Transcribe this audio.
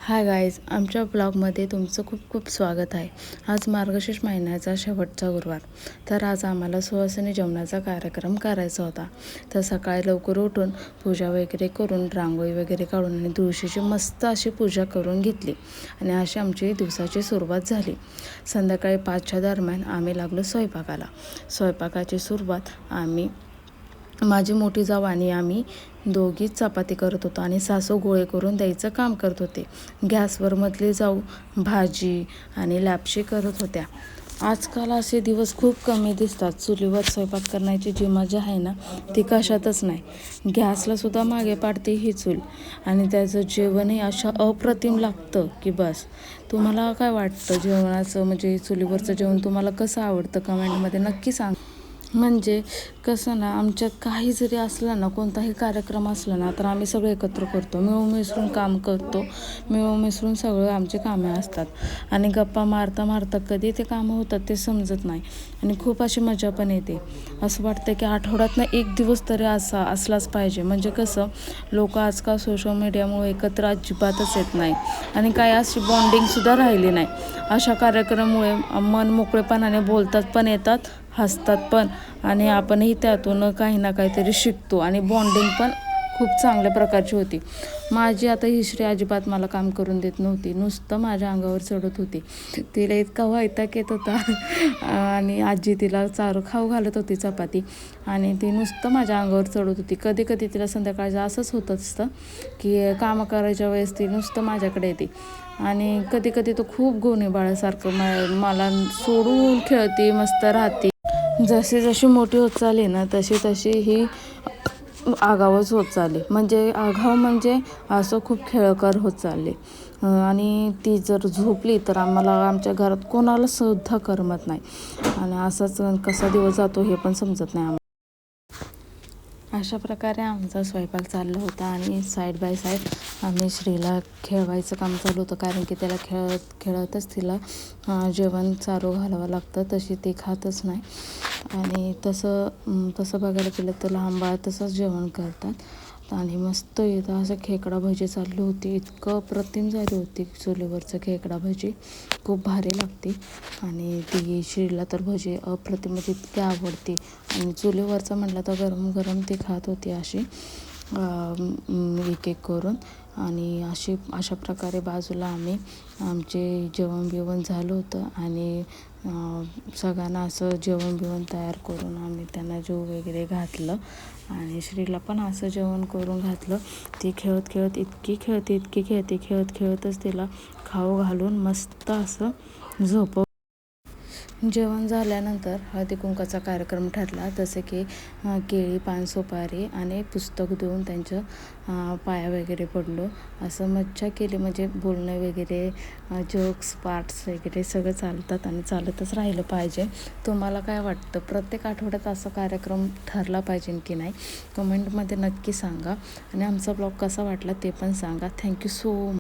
Hi guys, आमच्या ब्लॉगमध्ये तुमचं खूप खूप स्वागत आहे. आज मार्गशीर्ष महिन्याचा शेवटचा गुरुवार. तर आज आम्हाला सुवासिनी जेवणाचा कार्यक्रम करायचा होता. तर सकाळी लवकर उठून पूजा वगैरे करून रांगोळी वगैरे काढून आणि तुळशीची मस्त अशी पूजा करून घेतली आणि अशी आमची दिवसाची सुरुवात झाली. संध्याकाळी 5च्या दरम्यान आम्ही लागलो स्वयंपाकाला. स्वयंपाकाची सुरुवात माझी मोठी जाऊ आणि आम्ही दोघीच चपाती करत होतो आणि सासू गोळे करून द्यायचं काम करत होते. गॅसवर मधली जाऊ भाजी आणि लापशी करत होत्या. आजकाल असे दिवस खूप कमी दिसतात. चुलीवर स्वयंपाक करण्याची जी मजा आहे ना, ती कशातच नाही. गॅसला सुद्धा मागे पाडते ही चूल आणि त्याचं जेवणही अशा अप्रतिम लागतं की बस. तुम्हाला काय वाटतं जेवणाचं, म्हणजे चुलीवरचं जेवण तुम्हाला कसं आवडतं कमेंटमध्ये नक्की सांग. म्हणजे कसं ना, आमच्यात काही जरी असलं ना, कोणताही कार्यक्रम असला ना, तर आम्ही सगळे एकत्र करतो, मिळून मिसळून काम करतो, मिळून मिसळून सगळं आमचे कामे असतात आणि गप्पा मारता मारता कधी ते कामं होतात ते समजत नाही आणि खूप अशी मजा पण येते. असं वाटतं की आठवड्यातनं एक दिवस तरी असलाच पाहिजे. म्हणजे कसं, लोक आजकाल सोशल मीडियामुळे एकत्र अजिबातच येत नाही आणि काही अशी बॉन्डिंगसुद्धा राहिली नाही. अशा कार्यक्रमामुळे मन मोकळेपणाने बोलतात पण येतात, हसतात पण आणि आपणही त्यातून काही ना काहीतरी शिकतो आणि बॉन्डिंग पण खूप चांगल्या प्रकारची होती. माझी आता ही श्री अजिबात मला काम करून देत नव्हती, नुसतं माझ्या अंगावर चढत होती. तिला इतका वैताग येत होता आणि आजी तिला चारू खाऊ घालत होती चपाती आणि ती नुसतं माझ्या अंगावर चढत होती. कधी कधी तिला संध्याकाळचं असंच होत असतं की कामं करायच्या वेळेस ती नुसतं माझ्याकडे येते आणि कधी कधी तो खूप गोणीबाळासारखं मला सोडून खेळते, मस्त राहते. जशी जशी मोठी होत चालली ना, तशी तशी ही आगावच होत चालली. म्हणजे आगाव म्हणजे असं खूप खेळकर होत चालले आणि ती जर झोपली तर आम्हाला आमच्या घरात कोणाला सुद्धा करमत नाही आणि असाच कसा दिवस जातो हे पण समजत नाही आम्हाला. अशा प्रकारे आमचा स्वयंपाक चालला होता आणि साईड बाय साईड आम्ही श्रीला खेळवायचं काम चालू होतं, कारण की त्याला खेळतच तिला जेवण चारू घालावं लागतं, तशी ती खातच नाही. आणि तसं बघायला गेलं तर लहान बाळ तसंच जेवण करतात आणि मस्त इथं असं खेकडा भजी चालली होती. इतकं अप्रतिम झाली होती चुलीवरचं खेकडा भजी, खूप भारी लागते आणि ती श्रीला तर भजी अप्रतिम म्हणजे इतकी आवडते आणि चुलीवरचं म्हटलं तर गरम गरम ती खात होती अशी एक एक करून. आणि अशा प्रकारे बाजूला आमचे जेवण बिवण झालं होतं आणि सगळ्यांना असं जेवण बिवण तयार करून आम्ही त्यांना जेव वगैरे घातलं आणि श्रीला पण असं जेवण करून घातलं. ती खेळत खेळत इतकी खेळते खेळतच तिला खाऊ घालून मस्त असं झोपव. जेवण झाल्यानंतर हळदी कुंकाचा कार्यक्रम ठरला, जसे की केळी, पान, सुपारी आणि पुस्तक देऊन त्यांच्या पाया वगैरे पडलो. असं मज्जा केली, म्हणजे बोलणं वगैरे, जोक्स पार्ट्स वगैरे सगळं चालतात आणि चालतच राहिलं पाहिजे. तुम्हाला काय वाटतं, प्रत्येक आठवड्यात असा कार्यक्रम ठरला पाहिजे की नाही, कमेंटमध्ये नक्की सांगा आणि आमचा ब्लॉग कसा वाटला ते पण सांगा. Thank you so much.